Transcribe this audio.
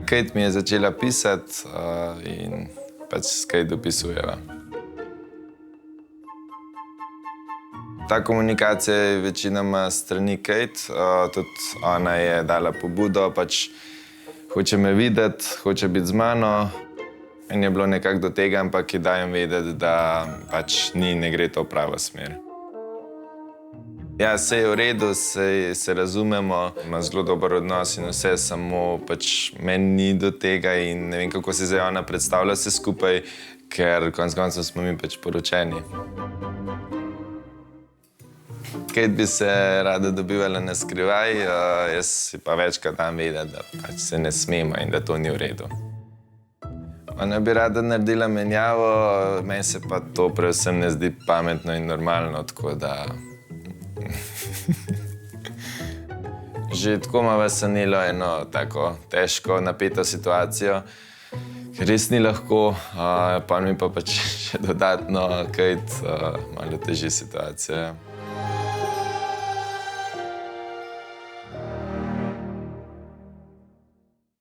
Kate mi je začela pisati in pač s Kate dopisujeva. Ta komunikacija je večinoma strani Kate, tudi ona je dala pobudo, pač hoče me videti, hoče biti z mano. In je bilo nekako do tega, ampak ji dajem vedeti, da pač ne gre to v pravo smer. Ja, saj je v redu, se razumemo, ima zelo dober odnos in vse, samo pač meni ni do tega in ne vem, kako si zdaj ona predstavlja vse skupaj, ker konec koncev smo mi pač poročeni. Kate bi se rada dobivala na skrivaj, jaz si pa večkrat dam vedeti, da pač se ne smemo in da to ni v redu. Ona bi rada naredila menjavo, meni se pa to predvsem ne zdi pametno in normalno, tako da... Že tako imava sanilo eno tako težko, napeto situacijo, ker res ni lahko, pa mi pa pač še dodatno Kate malo teži situacija.